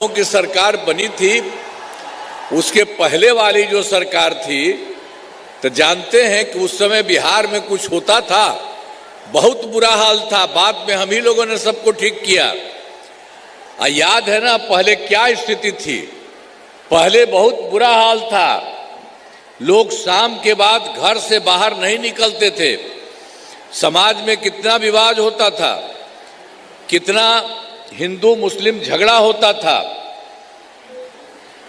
की सरकार बनी थी, उसके पहले वाली जो सरकार थी, तो जानते हैं कि उस समय बिहार में कुछ होता था, बहुत बुरा हाल था। बाद में हम ही लोगों ने सबको ठीक किया। याद है ना पहले क्या स्थिति थी? पहले बहुत बुरा हाल था। लोग शाम के बाद घर से बाहर नहीं निकलते थे। समाज में कितना विवाद होता था, कितना हिंदू मुस्लिम झगड़ा होता था।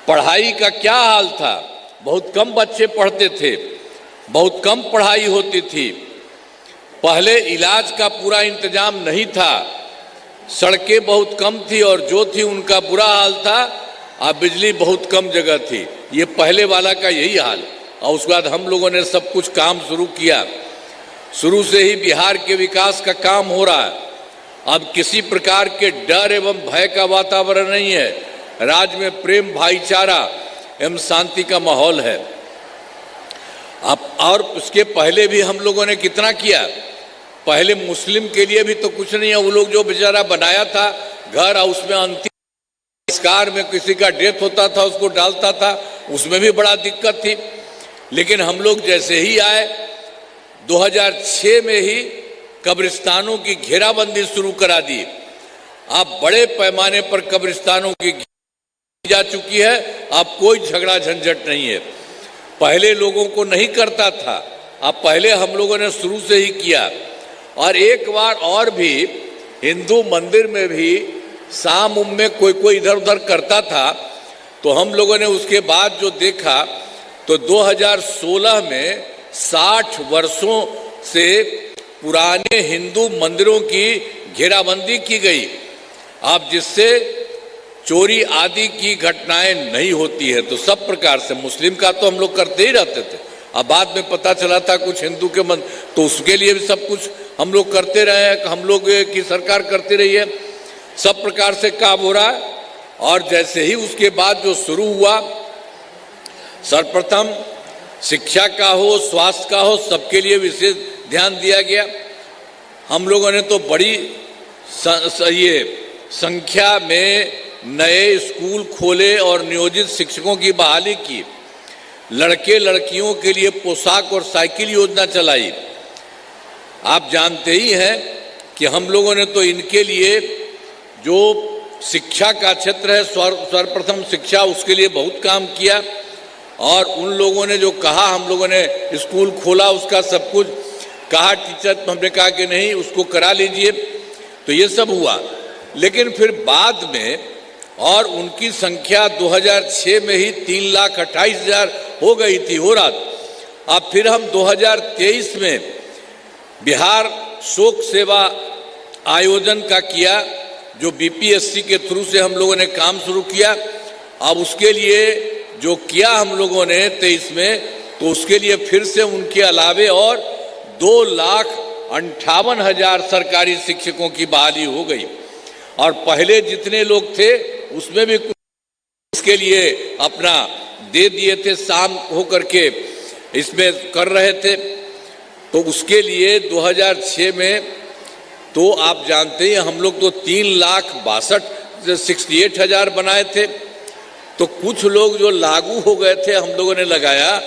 पढ़ाई का क्या हाल था, बहुत कम बच्चे पढ़ते थे, बहुत कम पढ़ाई होती थी। पहले इलाज का पूरा इंतजाम नहीं था, सड़कें बहुत कम थी और जो थी उनका बुरा हाल था। अब बिजली बहुत कम जगह थी। ये पहले वाला का यही हाल। और उसके बाद हम लोगों ने सब कुछ काम शुरू किया। शुरू से ही बिहार के विकास का काम हो रहा है। अब किसी प्रकार के डर एवं भय का वातावरण नहीं है। राज्य में प्रेम, भाईचारा एवं शांति का माहौल है। अब और उसके पहले भी हम लोगों ने कितना किया। पहले मुस्लिम के लिए भी तो कुछ नहीं है। वो लोग जो बेचारा बनाया था घर, और उसमें अंतिम संस्कार में किसी का डेथ होता था उसको डालता था, उसमें भी बड़ा दिक्कत थी। लेकिन हम लोग जैसे ही आए 2006 में ही कब्रिस्तानों की घेराबंदी शुरू करा दी। अब बड़े पैमाने पर कब्रिस्तानों की जा चुकी है। अब कोई झगड़ा झंझट नहीं है। पहले लोगों को नहीं करता था, अब पहले हम लोगों ने शुरू से ही किया। और एक बार और भी हिंदू मंदिर में भी शाम में कोई इधर उधर करता था, तो हम लोगों ने उसके बाद जो देखा तो 2016 में 60 वर्षों से पुराने हिंदू मंदिरों की घेराबंदी की गई। अब जिससे चोरी आदि की घटनाएं नहीं होती है। तो सब प्रकार से मुस्लिम का तो हम लोग करते ही रहते थे। अब बाद में पता चला था कुछ हिंदू के मन, तो उसके लिए भी सब कुछ हम लोग करते रहे हैं। हम लोग की सरकार करती रही है। सब प्रकार से काम हो रहा है। और जैसे ही उसके बाद जो शुरू हुआ, सर्वप्रथम शिक्षा का हो, स्वास्थ्य का हो, सबके लिए विशेष ध्यान दिया गया। हम लोगों ने तो बड़ी ये संख्या में नए स्कूल खोले और नियोजित शिक्षकों की बहाली की। लड़के लड़कियों के लिए पोशाक और साइकिल योजना चलाई। आप जानते ही हैं कि हम लोगों ने तो इनके लिए जो शिक्षा का क्षेत्र है, सर्वप्रथम शिक्षा, उसके लिए बहुत काम किया। और उन लोगों ने जो कहा, हम लोगों ने स्कूल खोला, उसका सब कुछ कहा। टीचर हमने कहा कि नहीं, उसको करा लीजिए। तो ये सब हुआ। लेकिन फिर बाद में और उनकी संख्या 2006 में ही 3,28,000 हो गई थी, हो रहा। अब फिर हम 2023 में बिहार शोक सेवा आयोजन का किया, जो बीपीएससी के थ्रू से हम लोगों ने काम शुरू किया। अब उसके लिए जो किया हम लोगों ने 23 में, तो उसके लिए फिर से उनके अलावे और 2,58,000 सरकारी शिक्षकों की बहाली हो गई। और पहले जितने लोग थे उसमें भी इसके लिए अपना दे दिए थे, शाम होकर के इसमें कर रहे थे। तो उसके लिए 2006 में तो आप जानते हैं हम लोग तो 3,62,68,000 बनाए थे। तो कुछ लोग जो लागू हो गए थे हम लोगों ने लगाया,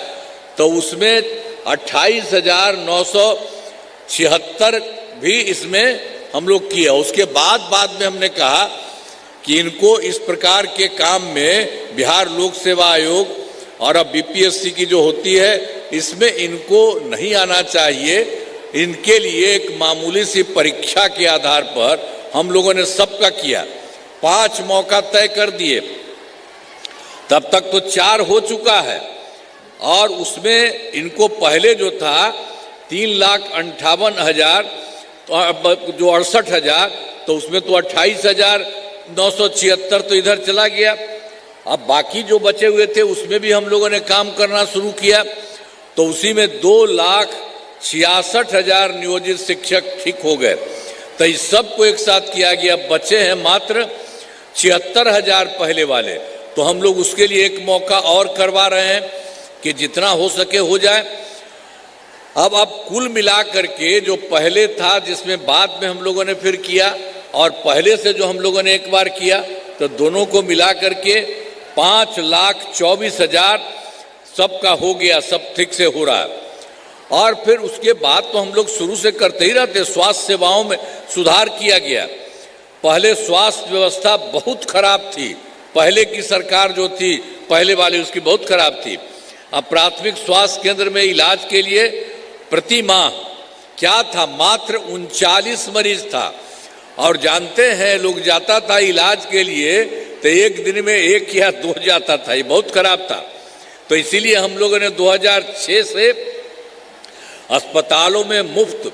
तो उसमें 28,976 भी इसमें हम लोग किया। उसके बाद में हमने कहा कि इनको इस प्रकार के काम में बिहार लोक सेवा आयोग और अब बीपीएससी की जो होती है, इसमें इनको नहीं आना चाहिए। इनके लिए एक मामूली सी परीक्षा के आधार पर हम लोगों ने सबका किया। 5 मौका तय कर दिए। तब तक तो 4 हो चुका है। और उसमें इनको पहले जो था 3,58,000, जो 68,000, तो उसमें तो 28,976 तो इधर चला गया। अब बाकी जो बचे हुए थे उसमें भी हम लोगों ने काम करना शुरू किया। तो उसी में 2,66,000 नियोजित शिक्षक ठीक हो गए। तो इस सब को एक साथ किया गया। बचे हैं मात्र 76,000 पहले वाले। तो हम लोग उसके लिए एक मौका और करवा रहे हैं कि जितना हो सके हो जाए। अब कुल मिला करके जो पहले था, जिसमें बाद में हम लोगों ने फिर किया, और पहले से जो हम लोगों ने एक बार किया, तो दोनों को मिला करके 5,24,000 सबका हो गया, सब ठीक से हो रहा है। और फिर उसके बाद तो हम लोग शुरू से करते ही रहते, स्वास्थ्य सेवाओं में सुधार किया गया। पहले स्वास्थ्य व्यवस्था बहुत खराब थी, पहले की सरकार जो थी पहले वाली उसकी बहुत खराब थी। अब प्राथमिक स्वास्थ्य केंद्र में इलाज के लिए प्रति माह क्या था, मात्र 39 मरीज था। और जानते हैं लोग जाता था इलाज के लिए तो एक दिन में 1 या 2 जाता था, ये बहुत खराब था। तो इसीलिए हम लोगों ने 2006 से अस्पतालों में मुफ्त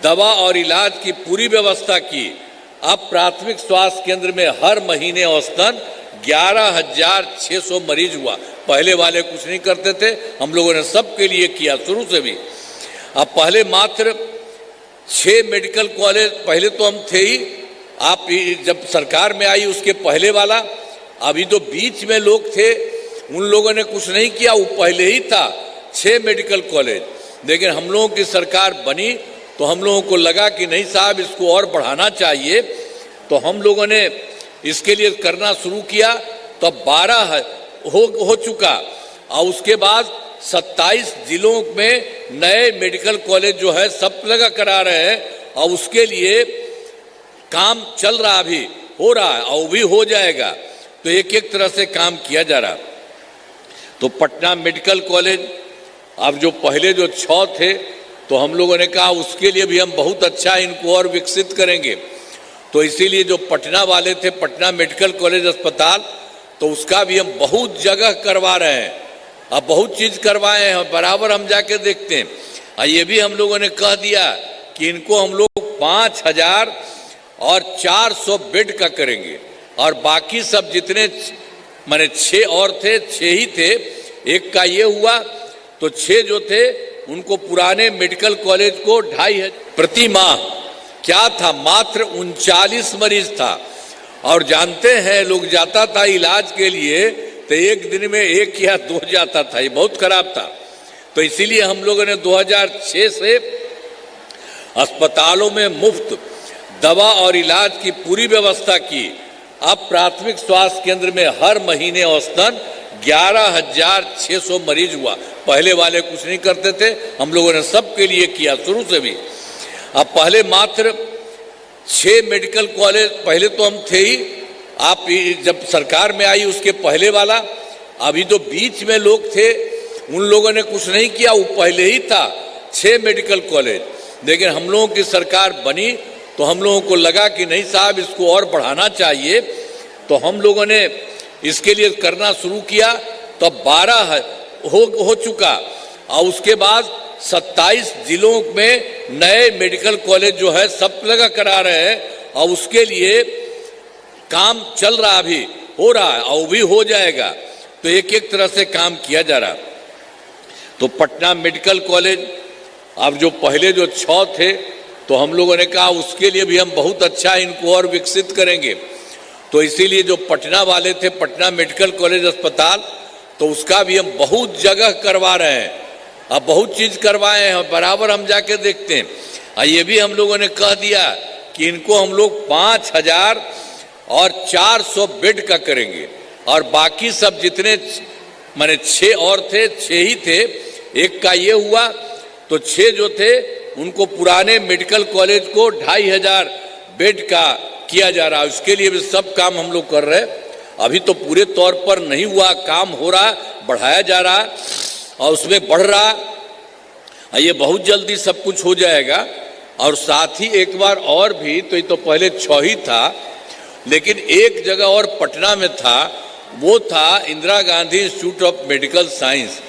दवा और इलाज की पूरी व्यवस्था की। अब प्राथमिक स्वास्थ्य केंद्र में हर महीने औसतन 11,600 मरीज हुआ। पहले वाले कुछ नहीं करते थे, हम लोगों ने सबके लिए किया शुरू से भी। अब पहले मात्र 6 मेडिकल कॉलेज, पहले तो हम थे ही, आप जब सरकार में आई उसके पहले वाला, अभी तो बीच में लोग थे उन लोगों ने कुछ नहीं किया, वो पहले ही था 6 मेडिकल कॉलेज। लेकिन हम लोगों की सरकार बनी तो हम लोगों को लगा कि नहीं साहब इसको और बढ़ाना चाहिए, तो हम लोगों ने इसके लिए करना शुरू किया। तो 12 हो चुका और उसके बाद 27 जिलों में नए मेडिकल कॉलेज जो है सब जगह करा रहे हैं और उसके लिए काम चल रहा, अभी हो रहा है और भी हो जाएगा। तो एक एक तरह से काम किया जा रहा। तो पटना मेडिकल कॉलेज अब जो पहले जो 6 थे तो हम लोगों ने कहा उसके लिए भी हम बहुत अच्छा इनको और विकसित करेंगे। तो इसीलिए जो पटना वाले थे, पटना मेडिकल कॉलेज अस्पताल, तो उसका भी हम बहुत जगह करवा रहे हैं। अब बहुत चीज़ करवाए हैं, बराबर हम जाके देखते हैं। और ये भी हम लोगों ने कह दिया कि इनको हम लोग 5,400 बेड का करेंगे और बाकी सब जितने माने 6 और थे, 6 ही थे, एक का ये हुआ तो 6 जो थे उनको पुराने मेडिकल कॉलेज को 2,500 प्रति माह क्या था, मात्र 39 मरीज था। और जानते हैं लोग जाता था इलाज के लिए तो एक दिन में 1 या 2 जाता था, ये बहुत खराब था। तो इसीलिए हम लोगों ने 2006 से अस्पतालों में मुफ्त दवा और इलाज की पूरी व्यवस्था की। अब प्राथमिक स्वास्थ्य केंद्र में हर महीने औसतन 11,600 मरीज हुआ। पहले वाले कुछ नहीं करते थे, हम लोगों ने सबके लिए किया शुरू से भी। अब पहले मात्र 6 मेडिकल कॉलेज, पहले तो हम थे ही, आप जब सरकार में आई उसके पहले वाला, अभी तो बीच में लोग थे उन लोगों ने कुछ नहीं किया, वो पहले ही था 6 मेडिकल कॉलेज। लेकिन हम लोगों की सरकार बनी तो हम लोगों को लगा कि नहीं साहब इसको और बढ़ाना चाहिए, तो हम लोगों ने इसके लिए करना शुरू किया। तो 12 हो चुका और उसके बाद 27 जिलों में नए मेडिकल कॉलेज जो है सब जगह करा रहे हैं और उसके लिए काम चल रहा, अभी हो रहा है और भी हो जाएगा। तो एक एक तरह से काम किया जा रहा। तो पटना मेडिकल कॉलेज अब जो पहले जो 6 थे तो हम लोगों ने कहा उसके लिए भी हम बहुत अच्छा इनको और विकसित करेंगे। तो इसीलिए जो पटना वाले थे, पटना मेडिकल कॉलेज अस्पताल, तो उसका भी हम बहुत जगह करवा रहे हैं। अब बहुत चीज़ करवाए हैं, बराबर हम जाके देखते हैं। और ये भी हम लोगों ने कह दिया कि इनको हम लोग 5,400 बेड का करेंगे और बाकी सब जितने माने 6 और थे, 6 ही थे, एक का ये हुआ तो 6 जो थे उनको पुराने मेडिकल कॉलेज को 2,500 बेड का किया जा रहा है। उसके लिए भी सब काम हम लोग कर रहे हैं। अभी तो पूरे तौर पर नहीं हुआ, काम हो रहा, बढ़ाया जा रहा और उसमें बढ़ रहा। ये बहुत जल्दी सब कुछ हो जाएगा। और साथ ही एक बार और भी, तो ये तो पहले 6 ही था, लेकिन एक जगह और पटना में था, वो था Indira Gandhi institute of medical science.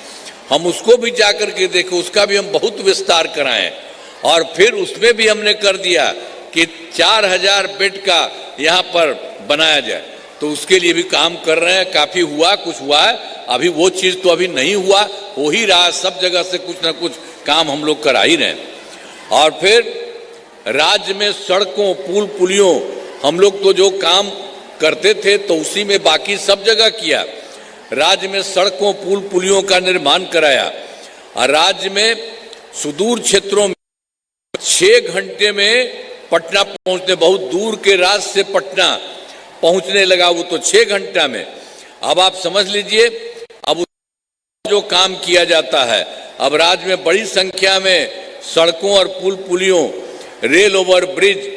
हम उसको भी जाकर के देखे, उसका भी हम बहुत विस्तार कराएं और फिर उसमें भी हमने कर दिया कि 4,000 बेड का यहाँ पर बनाया जाए। तो उसके लिए भी काम कर रहे हैं, काफ़ी हुआ, कुछ हुआ है। अभी वो चीज़ तो अभी नहीं हुआ, हो ही रहा, सब जगह से कुछ ना कुछ काम हम लोग करा ही रहे हैं। और फिर राज्य में सड़कों, पुल पुलियों, हम लोग तो जो काम करते थे तो उसी में बाकी सब जगह किया। राज्य में सड़कों, पुल पुलियों का निर्माण कराया और राज्य में सुदूर क्षेत्रों में 6 घंटे में पटना पहुंचते, बहुत दूर के राज्य से पटना पहुंचने लगा, वो तो 6 घंटा में। अब आप समझ लीजिए, अब जो काम किया जाता है, अब राज्य में बड़ी संख्या में सड़कों और पुल पुलियों, रेल ओवर ब्रिज,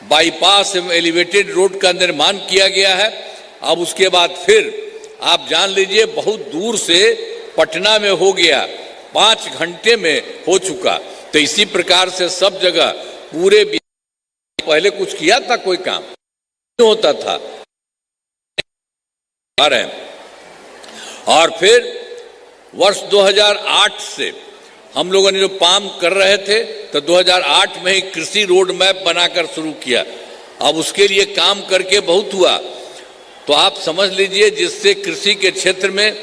बाईपास एवं एलिवेटेड रोड का निर्माण किया गया है। अब उसके बाद फिर आप जान लीजिए बहुत दूर से पटना में हो गया, 5 घंटे में हो चुका। तो इसी प्रकार से सब जगह पूरे पहले कुछ किया था, कोई काम नहीं होता था। और फिर वर्ष 2008 से हम लोगों ने जो काम कर रहे थे, तो 2008 में ही कृषि रोड मैप बनाकर शुरू किया। अब उसके लिए काम करके बहुत हुआ, तो आप समझ लीजिए जिससे कृषि के क्षेत्र में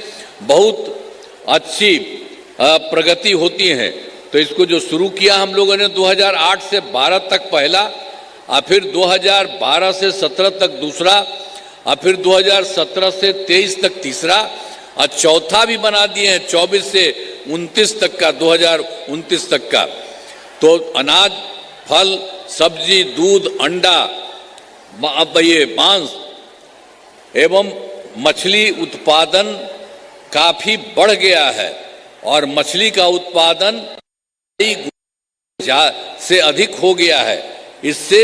बहुत अच्छी प्रगति होती है। तो इसको जो शुरू किया हम लोगों ने 2008 से 12 तक पहला, और फिर 2012 से 17 तक दूसरा, और फिर 2017 से 23 तक तीसरा, और चौथा भी बना दिए हैं 24 से 29 तक का, 2029 तक का। तो अनाज, फल, सब्जी, दूध, अंडा, ये मांस एवं मछली उत्पादन काफी बढ़ गया है, और मछली का उत्पादन से अधिक हो गया है। इससे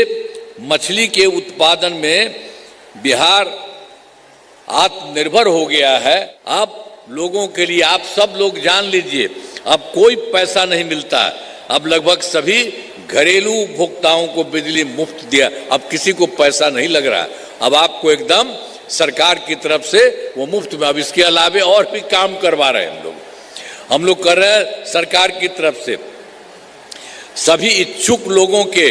मछली के उत्पादन में बिहार आत्मनिर्भर हो गया है। अब लोगों के लिए, आप सब लोग जान लीजिए, अब कोई पैसा नहीं मिलता है। अब लगभग सभी घरेलू उपभोक्ताओं को बिजली मुफ्त दिया, अब किसी को पैसा नहीं लग रहा। अब आपको एकदम सरकार की तरफ से वो मुफ्त में। अब इसके अलावे और भी काम करवा रहे हैं हम लोग कर रहे हैं सरकार की तरफ से। सभी इच्छुक लोगों के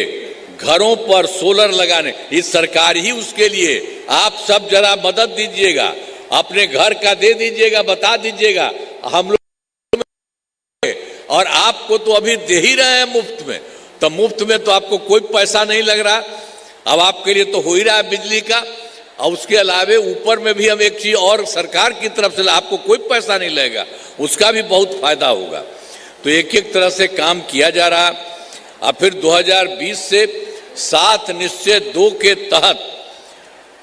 घरों पर सोलर लगाने, इस सरकार ही उसके लिए, आप सब जरा मदद दीजिएगा, अपने घर का दे दीजिएगा, बता दीजिएगा हम लोग। और आपको तो अभी दे ही रहे हैं मुफ्त में, तो मुफ्त में तो आपको कोई पैसा नहीं लग रहा। अब आपके लिए तो हो ही रहा है बिजली का। और उसके अलावे ऊपर में भी हम एक चीज और सरकार की तरफ से, आपको कोई पैसा नहीं लगेगा, उसका भी बहुत फायदा होगा। तो एक एक तरह से काम किया जा रहा। और फिर 2020 से 7 निश्चय 2 के तहत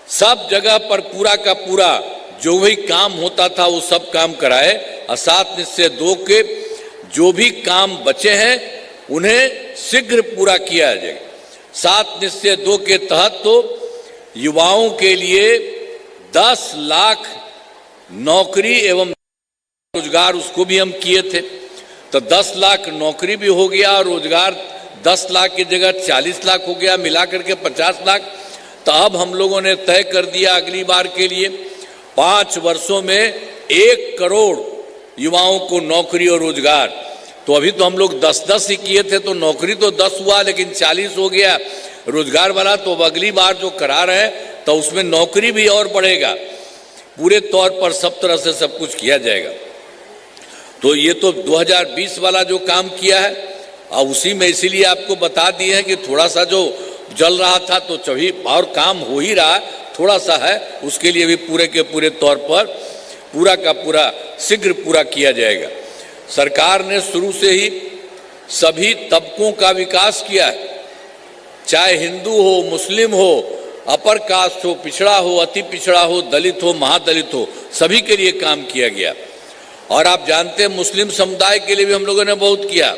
सब जगह पर पूरा का पूरा जो भी काम होता था वो सब काम कराए। और 7 निश्चय 2 के जो भी काम बचे हैं उन्हें शीघ्र पूरा किया जाएगा। 7 निश्चय 2 के तहत तो युवाओं के लिए 10 लाख नौकरी एवं रोजगार, उसको भी हम किए थे। तो 10 लाख नौकरी भी हो गया, और रोजगार 10 लाख की जगह 40 लाख हो गया, मिला करके 50 लाख। तो अब हम लोगों ने तय कर दिया अगली बार के लिए 5 वर्षों में 1 करोड़ युवाओं को नौकरी और रोजगार। तो अभी तो हम लोग 10-10 ही किए थे, तो नौकरी तो 10 हुआ, लेकिन 40 हो गया रोजगार वाला। तो अगली बार जो करा रहे हैं तो उसमें नौकरी भी और बढ़ेगा, पूरे तौर पर सब तरह से सब कुछ किया जाएगा। तो ये तो 2020 वाला जो काम किया है, और उसी में इसीलिए आपको बता दिए हैं कि थोड़ा सा जो जल रहा था तो सभी और काम हो ही रहा, थोड़ा सा है, उसके लिए भी पूरे के पूरे तौर पर पूरा का पूरा शीघ्र पूरा किया जाएगा। सरकार ने शुरू से ही सभी तबकों का विकास किया है, चाहे हिंदू हो, मुस्लिम हो, अपर कास्ट हो, पिछड़ा हो, अति पिछड़ा हो, दलित हो, महादलित हो, सभी के लिए काम किया गया। और आप जानते हैं मुस्लिम समुदाय के लिए भी हम लोगों ने बहुत किया,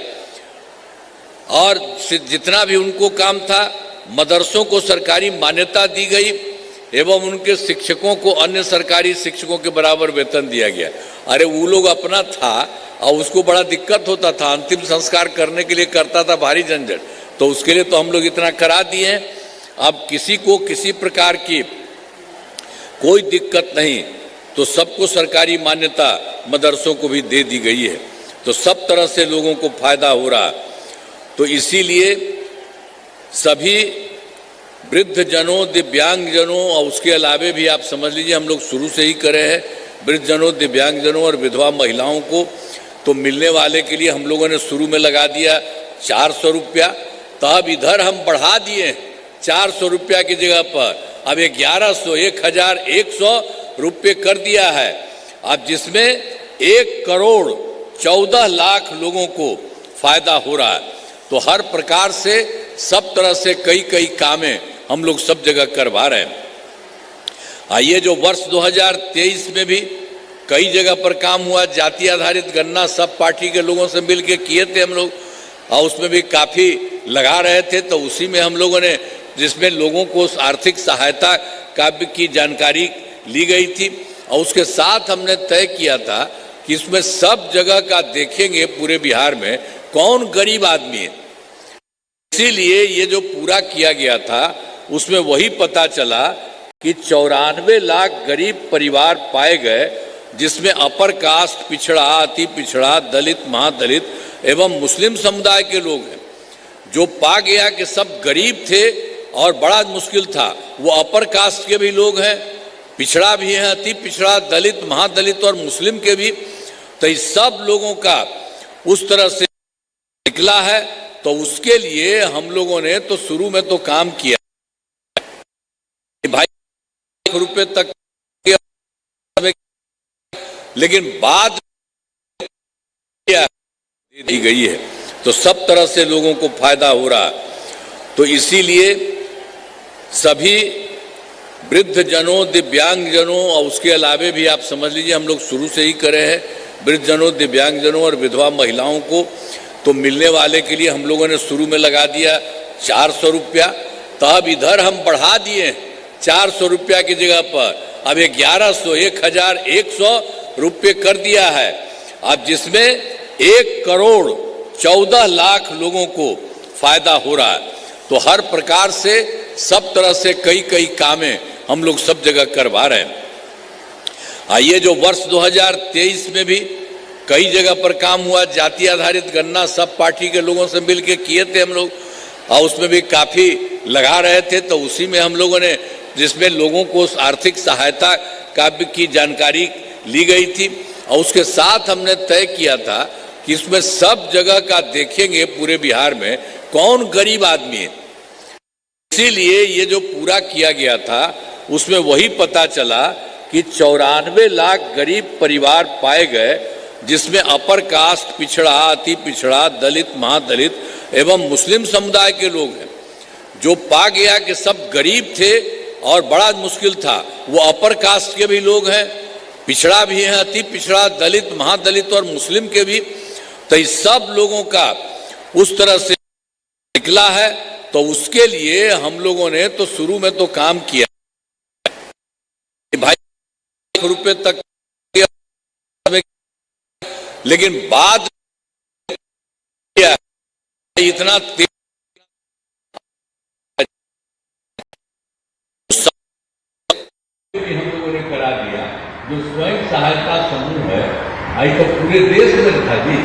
और जितना भी उनको काम था, मदरसों को सरकारी मान्यता दी गई एवं उनके शिक्षकों को अन्य सरकारी शिक्षकों के बराबर वेतन दिया गया। अरे वो लोग अपना था और उसको बड़ा दिक्कत होता था, अंतिम संस्कार करने के लिए करता था भारी झंझट, तो उसके लिए तो हम लोग इतना करा दिए हैं। अब किसी को किसी प्रकार की कोई दिक्कत नहीं, तो सबको सरकारी मान्यता मदरसों को भी दे दी गई है, तो सब तरह से लोगों को फायदा हो रहा। तो इसीलिए सभी वृद्धजनों, दिव्यांगजनों और उसके अलावे भी आप समझ लीजिए हम लोग शुरू से ही करे हैं वृद्धजनों, दिव्यांगजनों और विधवा महिलाओं को तो मिलने वाले के लिए हम लोगों ने शुरू में लगा दिया 400 रुपया। तब इधर हम बढ़ा दिए 400 रुपया की जगह पर अब 1100, 1100 रुपये कर दिया है। अब जिसमें 1 करोड़ 14 लाख लोगों को फायदा हो रहा है। तो हर प्रकार से सब तरह से कई कामें हम लोग सब जगह करवा रहे हैं। आइए, जो वर्ष 2023 में भी कई जगह पर काम हुआ, जाति आधारित गणना सब पार्टी के लोगों से मिलकर किए थे हम लोग, और उसमें भी काफ़ी लगा रहे थे। तो उसी में हम लोगों ने, जिसमें लोगों को आर्थिक सहायता का भी की जानकारी ली गई थी, और उसके साथ हमने तय किया था कि इसमें सब जगह का देखेंगे पूरे बिहार में कौन गरीब आदमी है। इसीलिए ये जो पूरा किया गया था उसमें वही पता चला कि 94 लाख गरीब परिवार पाए गए, जिसमें अपर कास्ट, पिछड़ा, अति पिछड़ा, दलित, महादलित एवं मुस्लिम समुदाय के लोग हैं। जो पा गया कि सब गरीब थे और बड़ा मुश्किल था, वो अपर कास्ट के भी लोग हैं, पिछड़ा भी है, अति पिछड़ा, दलित, महादलित और मुस्लिम के भी। तो इस सब लोगों का उस तरह से निकला है। तो उसके लिए हम लोगों ने तो शुरू में तो काम किया, भाई रुपए तक, लेकिन बाद दी गई है तो सब तरह से लोगों को फायदा हो रहा। तो इसीलिए सभी वृद्ध जनों, दिव्यांग जनों और उसके अलावे भी आप समझ लीजिए हम लोग शुरू से ही करे हैं, वृद्ध जनों, दिव्यांग जनों और विधवा महिलाओं को तो मिलने वाले के लिए हम लोगों ने शुरू में लगा दिया 400 रुपया। तब इधर हम बढ़ा दिए 400 रुपया की जगह पर अब 1100, 1100 रुपये कर दिया है। अब जिसमें 1 करोड़ 14 लाख लोगों को फायदा हो रहा है। तो हर प्रकार से सब तरह से कई कामें हम लोग सब जगह करवा रहे हैं। आइए, जो वर्ष 2023 में भी कई जगह पर काम हुआ, जाति आधारित गणना सब पार्टी के लोगों से मिलकर किए थे हम लोग, और उसमें भी काफ़ी लगा रहे थे। तो उसी में हम लोगों ने, जिसमें लोगों को आर्थिक सहायता का भी की जानकारी ली गई थी, और उसके साथ हमने तय किया था कि इसमें सब जगह का देखेंगे पूरे बिहार में कौन गरीब आदमी है। इसीलिए ये जो पूरा किया गया था उसमें वही पता चला कि 94 लाख गरीब परिवार पाए गए, जिसमें अपर कास्ट, पिछड़ा, अति पिछड़ा, दलित, महादलित एवं मुस्लिम समुदाय के लोग हैं। जो पा गया कि सब गरीब थे और बड़ा मुश्किल था, वो अपर कास्ट के भी लोग हैं, पिछड़ा भी है, अति पिछड़ा, दलित, महादलित और मुस्लिम के भी। तो इस सब लोगों का उस तरह से निकला है। तो उसके लिए हम लोगों ने तो शुरू में तो काम किया, भाई रुपए तक, लेकिन बाद इतना हम लोगों ने करा दिया। जो स्वयं सहायता समूह है, आई तो पूरे देश में था जी।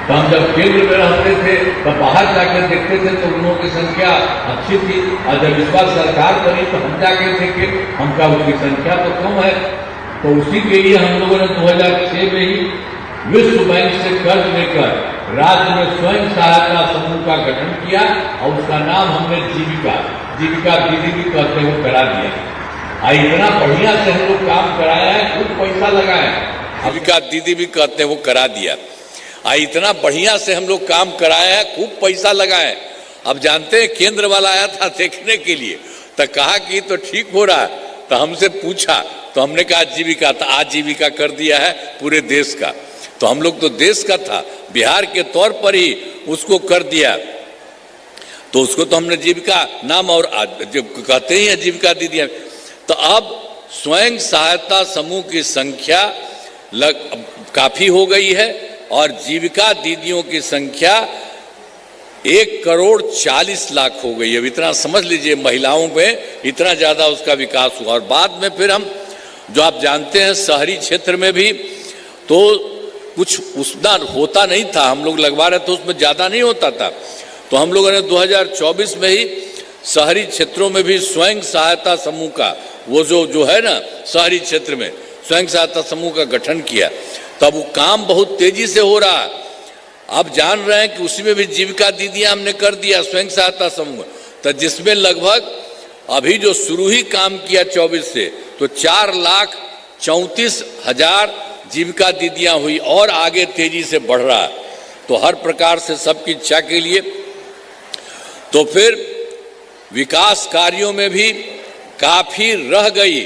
तो हम जब केंद्र में रहते थे तो बाहर जाकर देखते थे तो उन लोगों की संख्या अच्छी थी, और जब इस बार सरकार बनी तो हम जाके देखे, हमका उनकी संख्या तो कम है। तो उसी के लिए हम लोगों ने 2006 में ही विश्व बैंक से कर्ज लेकर राज्य में स्वयं सहायता समूह का गठन किया, और उसका नाम हमने जीविका दीदी भी कहते हुए करा दिया। इतना बढ़िया से हम लोग काम कराया है, खूब पैसा लगाए, जीविका दीदी भी कहते हुए करा दिया। इतना बढ़िया से हम लोग काम कराया है, खूब पैसा लगाए। अब जानते हैं, केंद्र वाला आया था देखने के लिए, तो कहा कि तो ठीक हो रहा है। तो हमसे पूछा तो हमने कहा जीविका, तो आजीविका कर दिया है पूरे देश का। तो हम लोग तो देश का था, बिहार के तौर पर ही उसको कर दिया। तो उसको तो हमने जीविका नाम, और जब कहते ही हैं जीविका दीदियाँ। तो अब स्वयं सहायता समूह की संख्या काफ़ी हो गई है, और जीविका दीदियों की संख्या 1 करोड़ 40 लाख हो गई है। अब इतना समझ लीजिए, महिलाओं में इतना ज़्यादा उसका विकास हुआ। और बाद में फिर हम, जो आप जानते हैं, शहरी क्षेत्र में भी तो कुछ उतना होता नहीं था, हम लोग लगवा रहे थे, उसमें ज़्यादा नहीं होता था। तो हम लोगों ने 2024 में ही शहरी क्षेत्रों में भी स्वयं सहायता समूह का, वो जो है ना, शहरी क्षेत्र में स्वयं सहायता समूह का गठन किया। तब वो काम बहुत तेजी से हो रहा है। आप जान रहे हैं कि उसी में भी जीविका दीदियां हमने कर दिया स्वयं सहायता समूह, तो जिसमें लगभग अभी जो शुरू ही काम किया 24 से, तो 4,34,000 जीविका दीदियां हुई, और आगे तेजी से बढ़ रहा है। तो हर प्रकार से सबकी इच्छा के लिए। तो फिर विकास कार्यों में भी काफ़ी रह गई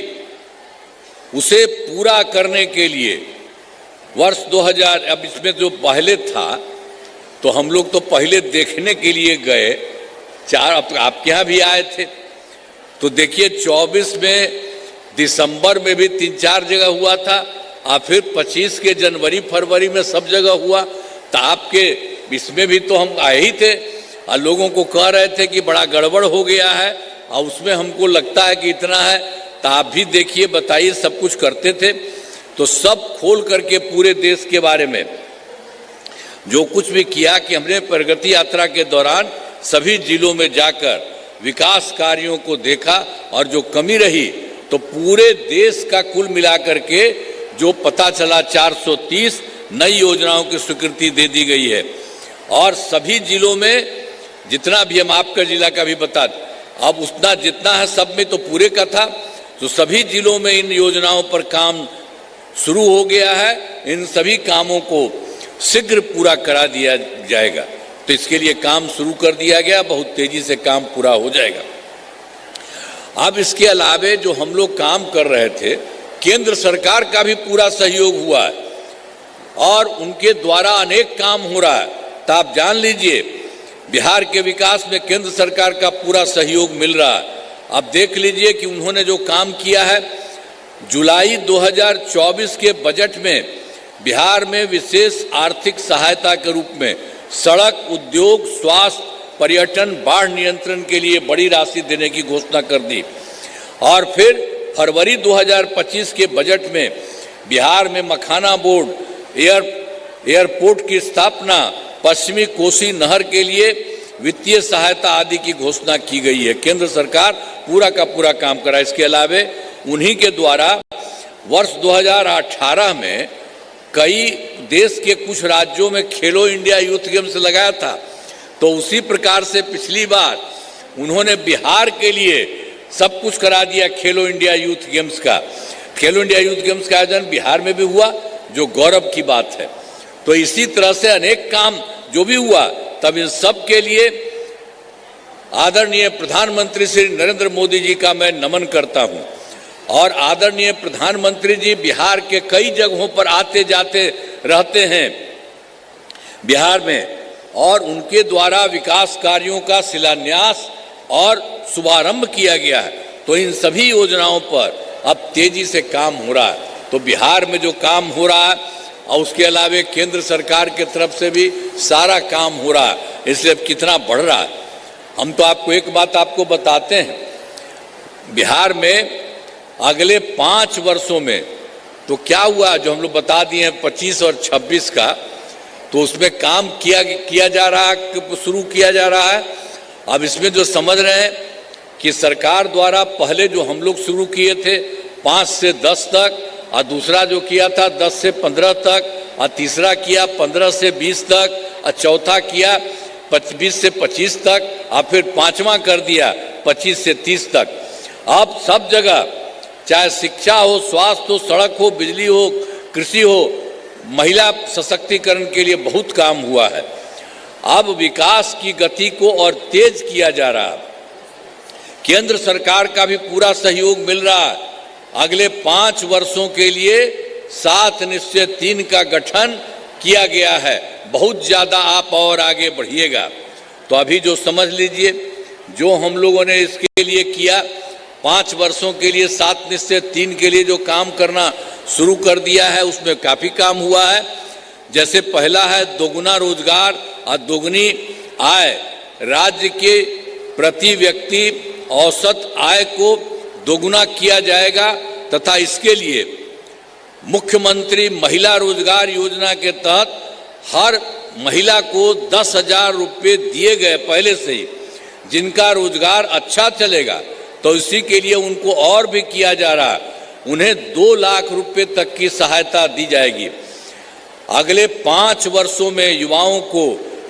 उसे पूरा करने के लिए वर्ष 2000, अब इसमें जो पहले था तो हम लोग तो पहले देखने के लिए गए, आपके यहाँ भी आए थे, तो देखिए 24 में दिसंबर में भी 3-4 जगह हुआ था, और फिर 25 के जनवरी फरवरी में सब जगह हुआ। तो आपके इसमें भी तो हम आए ही थे और लोगों को कह रहे थे कि बड़ा गड़बड़ हो गया है, और उसमें हमको लगता है कि इतना है। तो आप भी देखिए, बताइए, सब कुछ करते थे। तो सब खोल करके पूरे देश के बारे में जो कुछ भी किया कि हमने प्रगति यात्रा के दौरान सभी जिलों में जाकर विकास कार्यों को देखा, और जो कमी रही तो पूरे देश का कुल मिलाकर के जो पता चला 430 नई योजनाओं की स्वीकृति दे दी गई है। और सभी जिलों में जितना भी, हम आपका जिला का भी बता दें, अब उतना जितना है सब में तो पूरे का था, तो सभी जिलों में इन योजनाओं पर काम शुरू हो गया है। इन सभी कामों को शीघ्र पूरा करा दिया जाएगा। तो इसके लिए काम शुरू कर दिया गया, बहुत तेजी से काम पूरा हो जाएगा। अब इसके अलावे जो हम लोग काम कर रहे थे, केंद्र सरकार का भी पूरा सहयोग हुआ है और उनके द्वारा अनेक काम हो रहा है। तो आप जान लीजिए, बिहार के विकास में केंद्र सरकार का पूरा सहयोग मिल रहा है। अब देख लीजिए कि उन्होंने जो काम किया है, जुलाई 2024 के बजट में बिहार में विशेष आर्थिक सहायता के रूप में सड़क, उद्योग, स्वास्थ्य, पर्यटन, बाढ़ नियंत्रण के लिए बड़ी राशि देने की घोषणा कर दी। और फिर फरवरी 2025 के बजट में बिहार में मखाना बोर्ड, एयरपोर्ट की स्थापना, पश्चिमी कोसी नहर के लिए वित्तीय सहायता आदि की घोषणा की गई है। केंद्र सरकार पूरा का पूरा काम करा। इसके अलावे उन्हीं के द्वारा वर्ष 2018 में कई देश के कुछ राज्यों में खेलो इंडिया यूथ गेम्स लगाया था। तो उसी प्रकार से पिछली बार उन्होंने बिहार के लिए सब कुछ करा दिया खेलो इंडिया यूथ गेम्स का। खेलो इंडिया यूथ गेम्स का आयोजन बिहार में भी हुआ, जो गौरव की बात है। तो इसी तरह से अनेक काम जो भी हुआ, तब इन सब के लिए आदरणीय प्रधानमंत्री श्री नरेंद्र मोदी जी का मैं नमन करता हूं। और आदरणीय प्रधानमंत्री जी बिहार के कई जगहों पर आते जाते रहते हैं बिहार में, और उनके द्वारा विकास कार्यों का शिलान्यास और शुभारंभ किया गया है। तो इन सभी योजनाओं पर अब तेजी से काम हो रहा है। तो बिहार में जो काम हो रहा है, और उसके अलावे केंद्र सरकार की तरफ से भी सारा काम हो रहा है, इसलिए अब कितना बढ़ रहा है। हम तो आपको एक बात आपको बताते हैं, बिहार में अगले 5 वर्षों में तो क्या हुआ, जो हम लोग बता दिए हैं 25 और 26 का, तो उसमें काम किया जा रहा है, शुरू किया जा रहा है। अब इसमें जो समझ रहे हैं कि सरकार द्वारा पहले जो हम लोग शुरू किए थे 5 से 10 तक, और दूसरा जो किया था 10 से 15 तक, और तीसरा किया 15 से 20 तक, और चौथा किया 20 से 25 तक, और फिर पांचवा कर दिया 25 से 30 तक। अब सब जगह, चाहे शिक्षा हो, स्वास्थ्य हो, सड़क हो, बिजली हो, कृषि हो, महिला सशक्तिकरण के लिए बहुत काम हुआ है। अब विकास की गति को और तेज किया जा रहा है। केंद्र सरकार का भी पूरा सहयोग मिल रहा है। अगले 5 वर्षों के लिए 7 निश्चय 3 का गठन किया गया है। बहुत ज़्यादा आप और आगे बढ़िएगा। तो अभी जो समझ लीजिए, जो हम लोगों ने इसके लिए किया, 5 वर्षों के लिए 7 निश्चय 3 के लिए जो काम करना शुरू कर दिया है, उसमें काफ़ी काम हुआ है। जैसे पहला है दोगुना रोजगार और दोगुनी आय। राज्य के प्रति व्यक्ति औसत आय को दोगुना किया जाएगा, तथा इसके लिए मुख्यमंत्री महिला रोजगार योजना के तहत हर महिला को 10,000 रुपये दिए गए पहले से ही। जिनका रोजगार अच्छा चलेगा तो इसी के लिए उनको और भी किया जा रहा है, उन्हें 2 लाख रुपये तक की सहायता दी जाएगी। अगले 5 वर्षों में युवाओं को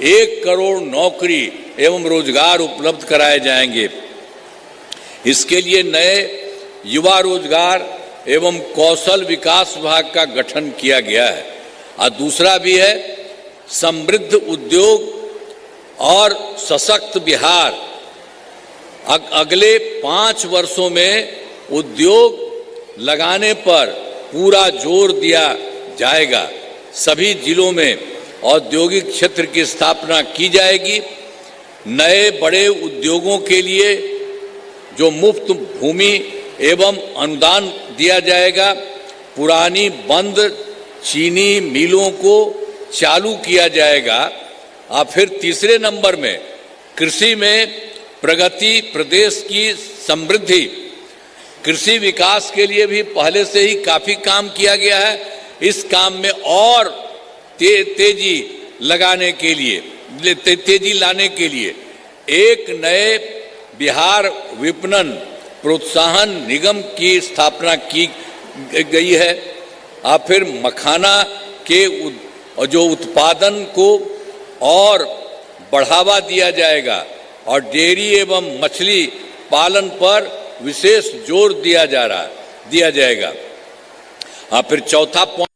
1 करोड़ नौकरी एवं रोजगार उपलब्ध कराए जाएंगे। इसके लिए नए युवा रोजगार एवं कौशल विकास विभाग का गठन किया गया है। और दूसरा भी है समृद्ध उद्योग और सशक्त बिहार। अगले 5 वर्षों में उद्योग लगाने पर पूरा जोर दिया जाएगा। सभी जिलों में औद्योगिक क्षेत्र की स्थापना की जाएगी। नए बड़े उद्योगों के लिए जो मुफ्त भूमि एवं अनुदान दिया जाएगा। पुरानी बंद चीनी मिलों को चालू किया जाएगा। और फिर तीसरे नंबर में कृषि में प्रगति, प्रदेश की समृद्धि। कृषि विकास के लिए भी पहले से ही काफी काम किया गया है। इस काम में और तेजी लगाने के लिए, तेजी लाने के लिए एक नए बिहार विपणन प्रोत्साहन निगम की स्थापना की गई है। और फिर मखाना के जो उत्पादन को और बढ़ावा दिया जाएगा और डेयरी एवं मछली पालन पर विशेष जोर दिया जाएगा। और फिर चौथा पॉइंट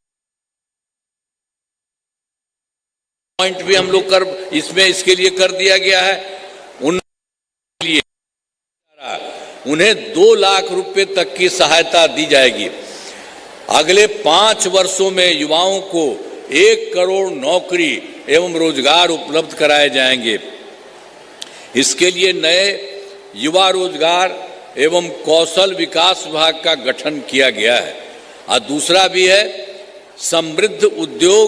भी हम लोग इसके लिए कर दिया गया है। उन्हें 2 लाख रुपए तक की सहायता दी जाएगी। अगले 5 वर्षों में युवाओं को 1 करोड़ नौकरी एवं रोजगार उपलब्ध कराए जाएंगे। इसके लिए नए युवा रोजगार एवं कौशल विकास विभाग का गठन किया गया है। और दूसरा भी है समृद्ध उद्योग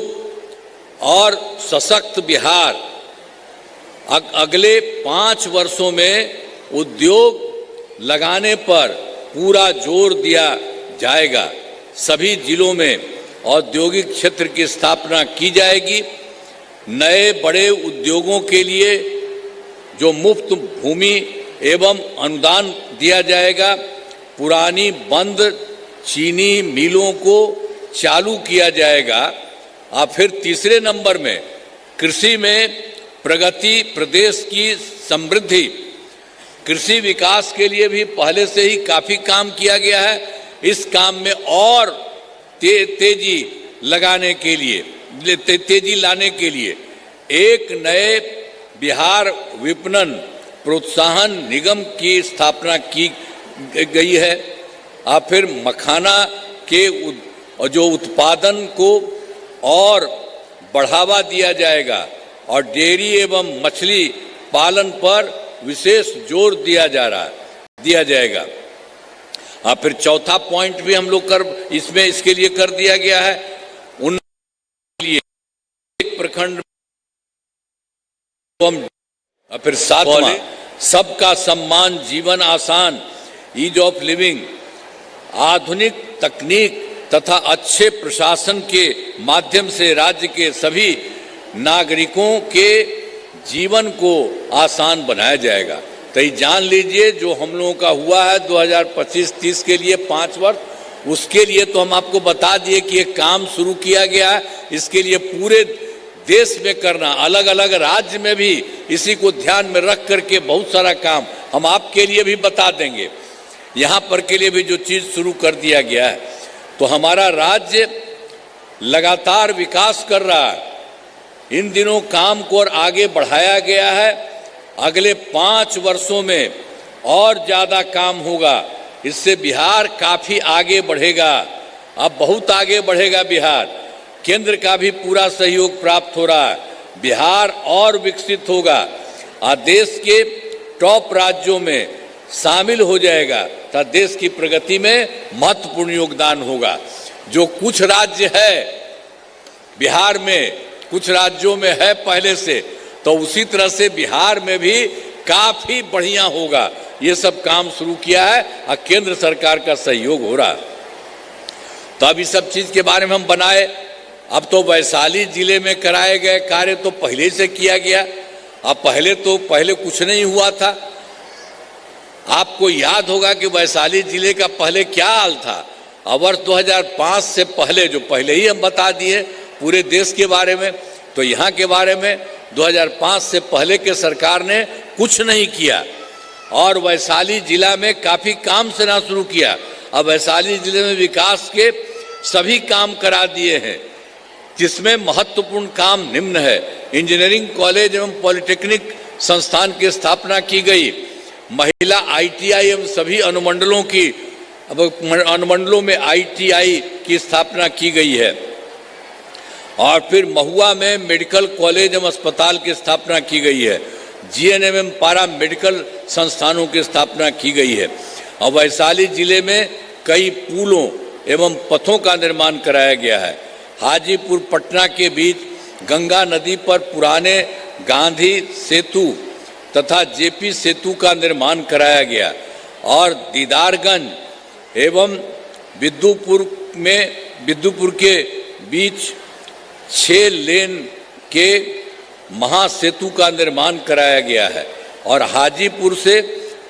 और सशक्त बिहार। अगले 5 वर्षों में उद्योग लगाने पर पूरा जोर दिया जाएगा। सभी जिलों में औद्योगिक क्षेत्र की स्थापना की जाएगी। नए बड़े उद्योगों के लिए जो मुफ्त भूमि एवं अनुदान दिया जाएगा। पुरानी बंद चीनी मिलों को चालू किया जाएगा। और फिर तीसरे नंबर में कृषि में प्रगति, प्रदेश की समृद्धि। कृषि विकास के लिए भी पहले से ही काफी काम किया गया है। इस काम में और तेजी लगाने के लिए, तेजी लाने के लिए एक नए बिहार विपणन प्रोत्साहन निगम की स्थापना की गई है। और फिर मखाना के जो उत्पादन को और बढ़ावा दिया जाएगा और डेयरी एवं मछली पालन पर विशेष जोर दिया जाएगा। और फिर चौथा पॉइंट भी हम लोग इसके लिए कर दिया गया है। उन लिए एक प्रखंड। और फिर 7वां सबका सम्मान, जीवन आसान, ईज ऑफ लिविंग। आधुनिक तकनीक तथा अच्छे प्रशासन के माध्यम से राज्य के सभी नागरिकों के जीवन को आसान बनाया जाएगा। तो ये जान लीजिए, जो हम लोगों का हुआ है 2025-30 के लिए 5 वर्ष, उसके लिए तो हम आपको बता दिए कि ये काम शुरू किया गया है। इसके लिए पूरे देश में करना, अलग अलग राज्य में भी इसी को ध्यान में रख करके बहुत सारा काम हम आपके लिए भी बता देंगे। यहाँ पर के लिए भी जो चीज़ शुरू कर दिया गया है, तो हमारा राज्य लगातार विकास कर रहा है। इन दिनों काम को और आगे बढ़ाया गया है। अगले 5 वर्षों में और ज़्यादा काम होगा। इससे बिहार काफ़ी आगे बढ़ेगा। अब बहुत आगे बढ़ेगा बिहार। केंद्र का भी पूरा सहयोग प्राप्त हो रहा है। बिहार और विकसित होगा और देश के टॉप राज्यों में शामिल हो जाएगा, तो देश की प्रगति में महत्वपूर्ण योगदान होगा। जो कुछ राज्य है बिहार में, कुछ राज्यों में है पहले से, तो उसी तरह से बिहार में भी काफी बढ़िया होगा। ये सब काम शुरू किया है और केंद्र सरकार का सहयोग हो रहा है। तो अब इस सब चीज के बारे में हम बनाए। अब तो वैशाली जिले में कराए गए कार्य तो पहले से किया गया। अब पहले कुछ नहीं हुआ था। आपको याद होगा कि वैशाली जिले का पहले क्या हाल था। अब वर्ष 2005 से पहले, जो पहले ही हम बता दिए पूरे देश के बारे में, तो यहाँ के बारे में 2005 से पहले के सरकार ने कुछ नहीं किया और वैशाली जिला में काफ़ी काम से ना शुरू किया। अब वैशाली जिले में विकास के सभी काम करा दिए हैं, जिसमें महत्वपूर्ण काम निम्न है। इंजीनियरिंग कॉलेज एवं पॉलिटेक्निक संस्थान की स्थापना की गई। महिला ITI एवं सभी अनुमंडलों की अब अनुमंडलों में ITI की स्थापना की गई है और फिर महुआ में मेडिकल कॉलेज एवं अस्पताल की स्थापना की गई है। GNM पारा मेडिकल संस्थानों की स्थापना की गई है और वैशाली जिले में कई पुलों एवं पथों का निर्माण कराया गया है। हाजीपुर पटना के बीच गंगा नदी पर पुराने गांधी सेतु तथा JP सेतु का निर्माण कराया गया और दीदारगंज एवं विद्युपुर के बीच 6 लेन के महासेतु का निर्माण कराया गया है और हाजीपुर से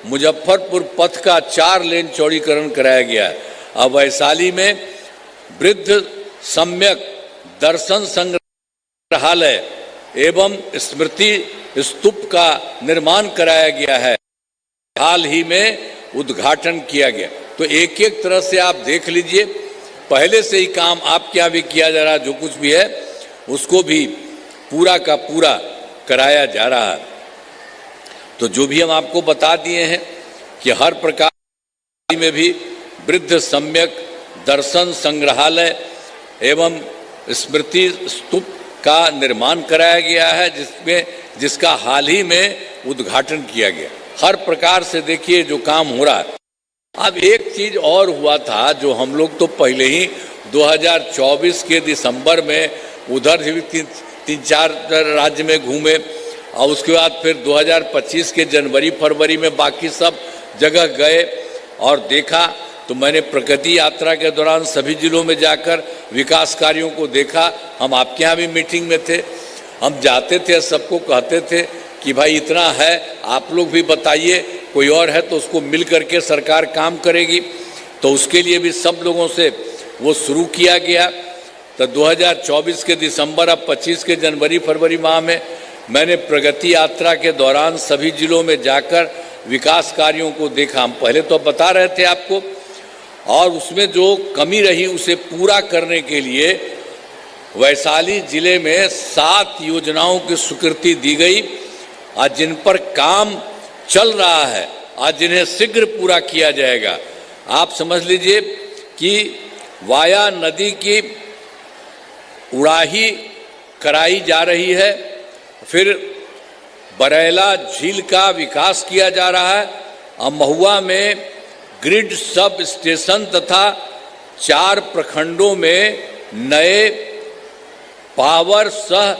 मुजफ्फरपुर पथ का 4 लेन चौड़ीकरण कराया गया है। अब वैशाली में वृद्ध सम्यक दर्शन संग्रहालय एवं स्मृति स्तूप का निर्माण कराया गया है, हाल ही में उद्घाटन किया गया। तो एक एक तरह से आप देख लीजिए, पहले से ही काम आपके यहाँ भी किया जा रहा है, जो कुछ भी है उसको भी पूरा का पूरा कराया जा रहा है। तो जो भी हम आपको बता दिए हैं कि हर प्रकार में भी वृद्ध सम्यक दर्शन संग्रहालय एवं स्मृति स्तूप का निर्माण कराया गया है, जिसका हाल ही में उद्घाटन किया गया। हर प्रकार से देखिए जो काम हो रहा है। अब एक चीज और हुआ था जो हम लोग तो पहले ही 2024 के दिसंबर में उधर भी 3-4 राज्य में घूमे और उसके बाद फिर 2025 के जनवरी फरवरी में बाकी सब जगह गए और देखा। तो मैंने प्रगति यात्रा के दौरान सभी जिलों में जाकर विकास कार्यों को देखा। हम आपके यहाँ भी मीटिंग में थे, हम जाते थे, सबको कहते थे कि भाई इतना है, आप लोग भी बताइए, कोई और है तो उसको मिल करके सरकार काम करेगी। तो उसके लिए भी सब लोगों से वो शुरू किया गया। तो 2024 के दिसंबर अब 25 के जनवरी फरवरी माह में मैंने प्रगति यात्रा के दौरान सभी जिलों में जाकर विकास कार्यों को देखा। हम पहले तो बता रहे थे आपको, और उसमें जो कमी रही उसे पूरा करने के लिए वैशाली जिले में 7 योजनाओं की स्वीकृति दी गई, आज जिन पर काम चल रहा है, आज जिन्हें शीघ्र पूरा किया जाएगा। आप समझ लीजिए कि वाया नदी की उड़ाही कराई जा रही है, फिर बरैला झील का विकास किया जा रहा है और महुआ में ग्रिड सब स्टेशन तथा 4 प्रखंडों में नए पावर सह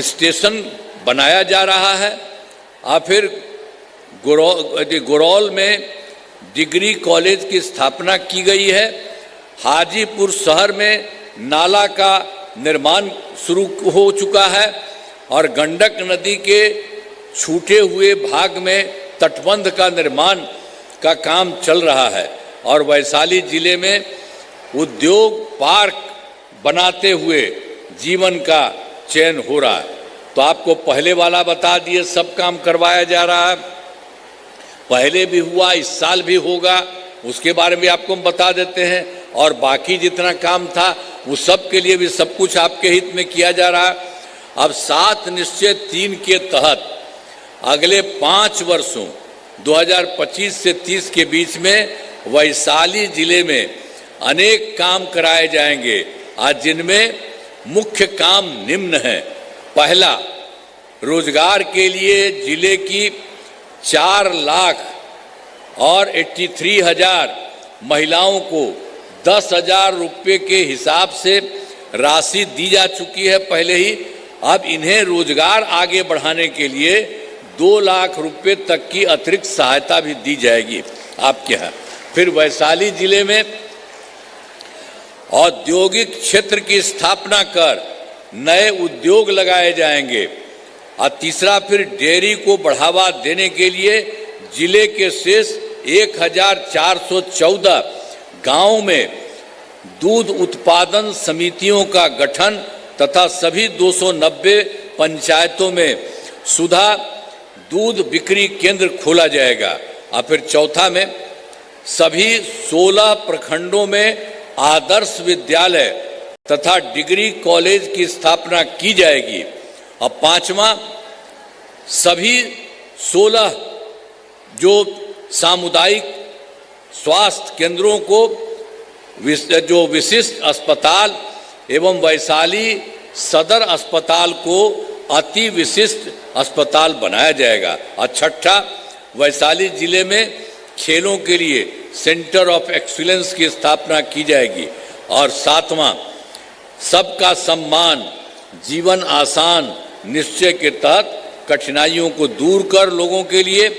स्टेशन बनाया जा रहा है और फिर गुरौल में डिग्री कॉलेज की स्थापना की गई है। हाजीपुर शहर में नाला का निर्माण शुरू हो चुका है और गंडक नदी के छूटे हुए भाग में तटबंध का निर्माण का काम चल रहा है और वैशाली जिले में उद्योग पार्क बनाते हुए जीवन का चयन हो रहा है। तो आपको पहले वाला बता दिए, सब काम करवाया जा रहा है, पहले भी हुआ, इस साल भी होगा, उसके बारे में आपको हम बता देते हैं। और बाकी जितना काम था वो सब के लिए भी सब कुछ आपके हित में किया जा रहा है। अब 7 निश्चय 3 के तहत अगले 5 वर्षों 2025 से 30 के बीच में वैशाली जिले में अनेक काम कराए जाएंगे, आज जिनमें मुख्य काम निम्न हैं। पहला, रोजगार के लिए जिले की 4 लाख और 83,000 महिलाओं को 10,000 रुपये के हिसाब से राशि दी जा चुकी है पहले ही। अब इन्हें रोजगार आगे बढ़ाने के लिए 2 लाख रुपये तक की अतिरिक्त सहायता भी दी जाएगी आपके यहाँ। फिर वैशाली जिले में औद्योगिक क्षेत्र की स्थापना कर नए उद्योग लगाए जाएंगे। और तीसरा, फिर डेयरी को बढ़ावा देने के लिए जिले के शेष 1414 गांवों में दूध उत्पादन समितियों का गठन तथा सभी 290 पंचायतों में सुधा दूध बिक्री केंद्र खोला जाएगा। और फिर चौथा में सभी 16 प्रखंडों में आदर्श विद्यालय तथा डिग्री कॉलेज की स्थापना की जाएगी। और 5वां, सभी 16 जो सामुदायिक स्वास्थ्य केंद्रों को जो विशिष्ट अस्पताल एवं वैशाली सदर अस्पताल को अति विशिष्ट अस्पताल बनाया जाएगा। और छठा, वैशाली जिले में खेलों के लिए सेंटर ऑफ एक्सीलेंस की स्थापना की जाएगी। और सातवां, सबका सम्मान जीवन आसान निश्चय के तहत कठिनाइयों को दूर कर लोगों के लिए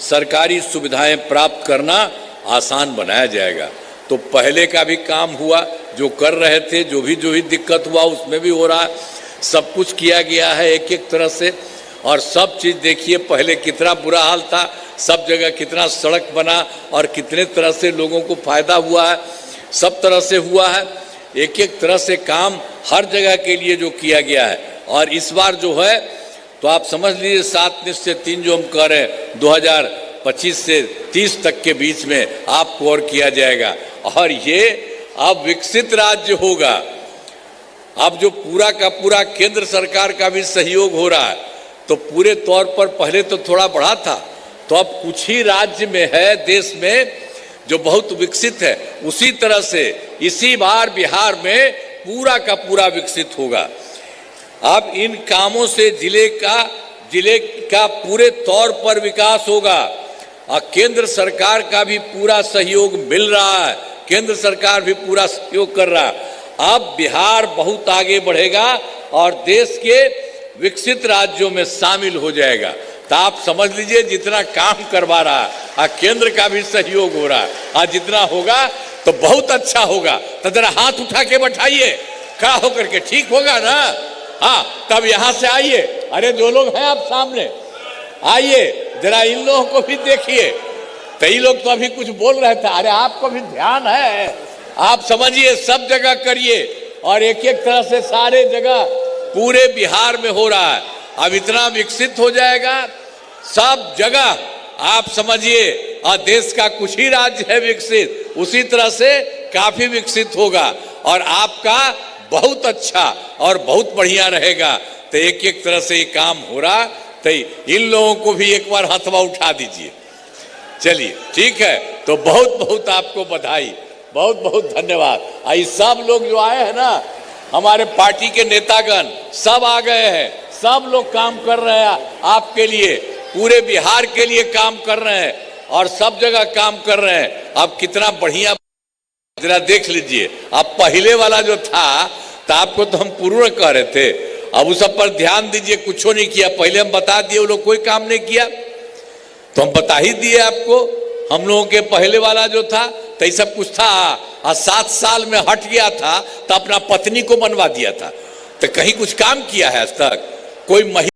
सरकारी सुविधाएं प्राप्त करना आसान बनाया जाएगा। तो पहले का भी काम हुआ, जो कर रहे थे, जो भी दिक्कत हुआ उसमें भी हो रहा है, सब कुछ किया गया है एक एक तरह से। और सब चीज़ देखिए, पहले कितना बुरा हाल था, सब जगह कितना सड़क बना और कितने तरह से लोगों को फायदा हुआ है, सब तरह से हुआ है। एक एक तरह से काम हर जगह के लिए जो किया गया है। और इस बार जो है तो आप समझ लीजिए 7 निश्चय 3 जो हम कह रहे हैं 2025 से 30 तक के बीच में आपको और किया जाएगा। और ये अब विकसित राज्य होगा। अब जो पूरा का पूरा केंद्र सरकार का भी सहयोग हो रहा है, तो पूरे तौर पर पहले तो थोड़ा बढ़ा था, तो अब कुछ ही राज्य में है देश में जो बहुत विकसित है। उसी तरह से इसी बार बिहार में पूरा का पूरा विकसित होगा। अब इन कामों से जिले का पूरे तौर पर विकास होगा। और केंद्र सरकार का भी पूरा सहयोग मिल रहा है, केंद्र सरकार भी पूरा सहयोग कर रहा है। अब बिहार बहुत आगे बढ़ेगा और देश के विकसित राज्यों में शामिल हो जाएगा। तो आप समझ लीजिए जितना काम करवा रहा है और केंद्र का भी सहयोग हो रहा है, और जितना होगा तो बहुत अच्छा होगा। तो जरा हाथ उठा के बैठाइए, खड़ा होकर के, ठीक होगा ना? हाँ, तब यहां से आइए। अरे जो लोग हैं आप सामने आइए, जरा इन लोगों को भी देखिए। कई लोग तो अभी कुछ बोल रहे थे, अरे आपको भी ध्यान है, आप समझिए, सब जगह करिए। और एक एक तरह से सारे जगह पूरे बिहार में हो रहा है। अब इतना विकसित हो जाएगा सब जगह, आप समझिए। और देश का कुछ ही राज्य है विकसित, उसी तरह से काफी विकसित होगा और आपका बहुत अच्छा और बहुत बढ़िया रहेगा। तो एक एक तरह से ये काम हो रहा, तो इन लोगों को भी एक बार हथवा उठा दीजिए। चलिए, ठीक है। तो बहुत बहुत आपको बधाई, बहुत बहुत धन्यवाद। आई सब लोग जो आए हैं ना, हमारे पार्टी के नेतागण सब आ गए हैं, सब लोग काम कर रहे हैं आपके लिए, पूरे बिहार के लिए काम कर रहे हैं और सब जगह काम कर रहे हैं। अब कितना बढ़िया, जरा देख लीजिए। अब पहले वाला जो था, तो आपको तो हम पूर्ण कह रहे थे, अब उस सब पर ध्यान दीजिए। कुछ नहीं किया, पहले हम बता दिए, वो लोग कोई काम नहीं किया, तो हम बता ही दिए आपको। हम लोगों के पहले वाला जो था तो सब कुछ था, और 7 साल में हट गया था तो अपना पत्नी को बनवा दिया था। तो कहीं कुछ काम किया है आज तक? कोई